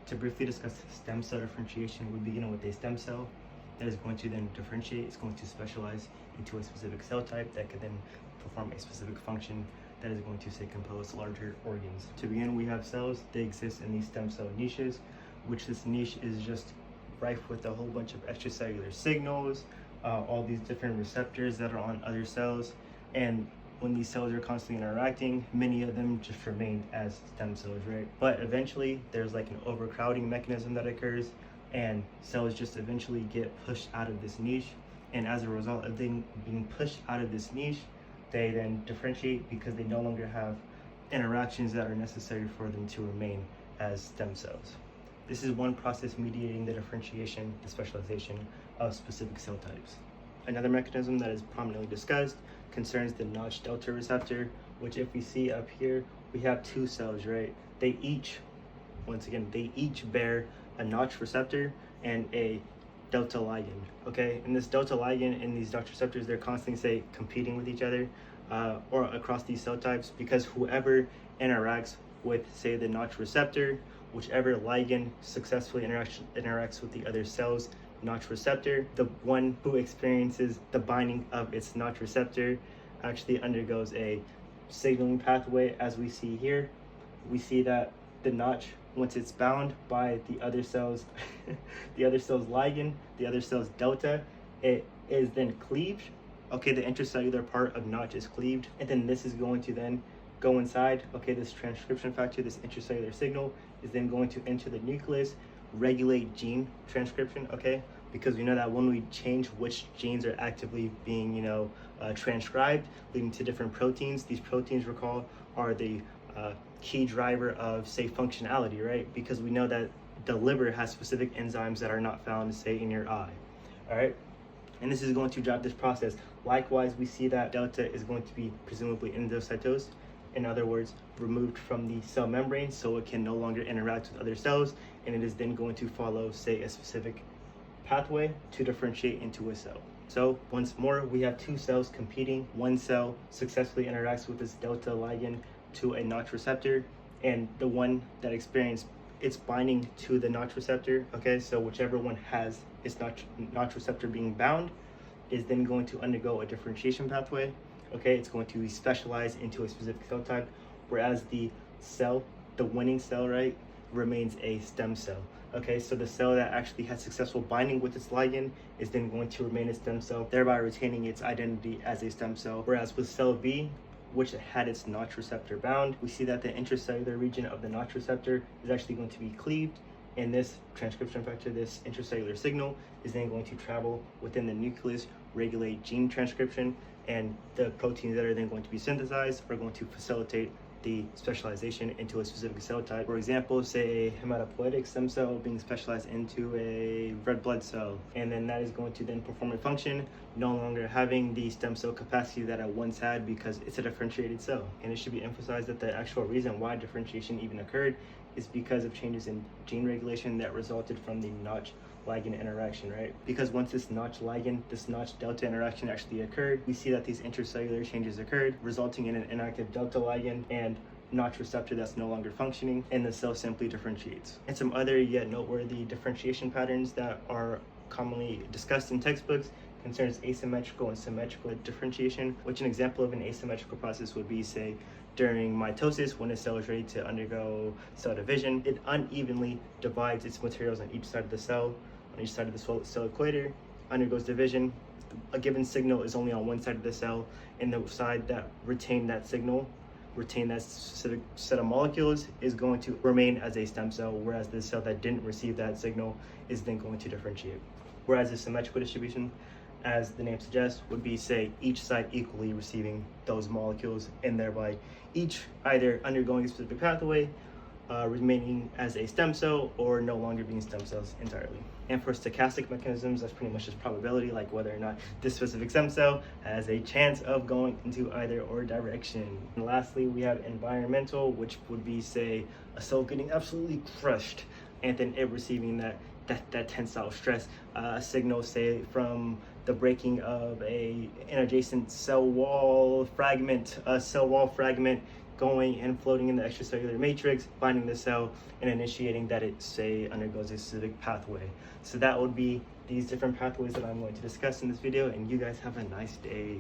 To briefly discuss stem cell differentiation, we begin with a stem cell that is going to then differentiate. It's going to specialize into a specific cell type that could then perform a specific function that is going to, say, compose larger organs. To begin, we have cells. They exist in these stem cell niches, which this niche is just rife with a whole bunch of extracellular signals, all these different receptors that are on other cells. And when these cells are constantly interacting, many of them just remain as stem cells, right? But eventually there's like an overcrowding mechanism that occurs, and cells just eventually get pushed out of this niche. And as a result of them being pushed out of this niche, they then differentiate because they no longer have interactions that are necessary for them to remain as stem cells. This is one process mediating the differentiation, the specialization of specific cell types. Another mechanism that is prominently discussed concerns the Notch delta receptor, which if we see up here, we have two cells, right? They each bear a Notch receptor and a delta ligand, okay? And this delta ligand and these Notch receptors, they're constantly, say, competing with each other or across these cell types, because whoever interacts with, say, the Notch receptor, whichever ligand successfully interacts with the other cell's Notch receptor, the one who experiences the binding of its Notch receptor actually undergoes a signaling pathway. As we see here, we see that the Notch, once it's bound by the other cell's the other cell's ligand, the other cell's delta, it is then cleaved. Okay, the intracellular part of Notch is cleaved, and then this is going to then go inside. Okay, this transcription factor, this intracellular signal, is then going to enter the nucleus, regulate gene transcription, okay? Because we know that when we change which genes are actively being, transcribed, leading to different proteins, these proteins, recall, are the key driver of, say, functionality, right? Because we know that the liver has specific enzymes that are not found, say, in your eye, all right? And this is going to drive this process. Likewise, we see that delta is going to be presumably endocytosed. In other words, removed from the cell membrane so it can no longer interact with other cells, and it is then going to follow, say, a specific pathway to differentiate into a cell. So once more, we have two cells competing. One cell successfully interacts with this delta ligand to a Notch receptor, and the one that experienced its binding to the Notch receptor, okay, so whichever one has its Notch receptor being bound is then going to undergo a differentiation pathway. Okay, it's going to be specialized into a specific cell type, whereas the winning cell, right, remains a stem cell. Okay, so the cell that actually had successful binding with its ligand is then going to remain a stem cell, thereby retaining its identity as a stem cell. Whereas with cell B, which had its Notch receptor bound, we see that the intracellular region of the Notch receptor is actually going to be cleaved, and this transcription factor, this intracellular signal, is then going to travel within the nucleus, regulate gene transcription, and the proteins that are then going to be synthesized are going to facilitate the specialization into a specific cell type. For example, say a hematopoietic stem cell being specialized into a red blood cell, and then that is going to then perform a function, no longer having the stem cell capacity that it once had because it's a differentiated cell. And it should be emphasized that the actual reason why differentiation even occurred is because of changes in gene regulation that resulted from the Notch ligand interaction, right? Because once this Notch ligand, this Notch delta interaction actually occurred, we see that these intracellular changes occurred, resulting in an inactive delta ligand and Notch receptor that's no longer functioning, and the cell simply differentiates. And some other yet noteworthy differentiation patterns that are commonly discussed in textbooks concerns asymmetrical and symmetrical differentiation, which an example of an asymmetrical process would be, say, during mitosis, when a cell is ready to undergo cell division, it unevenly divides its materials on each side of the cell, on each side of the cell equator, undergoes division. A given signal is only on one side of the cell, and the side that retained that signal, retain that specific set of molecules, is going to remain as a stem cell, whereas the cell that didn't receive that signal is then going to differentiate. Whereas the symmetrical distribution, as the name suggests, would be, say, each side equally receiving those molecules, and thereby each either undergoing a specific pathway, remaining as a stem cell, or no longer being stem cells entirely. And for stochastic mechanisms, that's pretty much just probability, like whether or not this specific stem cell has a chance of going into either or direction. And lastly, we have environmental, which would be, say, a cell getting absolutely crushed, and then it receiving that tensile stress, a signal, say, from the breaking of an adjacent cell wall fragment, going and floating in the extracellular matrix, binding the cell, and initiating that it, say, undergoes a specific pathway. So that would be these different pathways that I'm going to discuss in this video, and you guys have a nice day.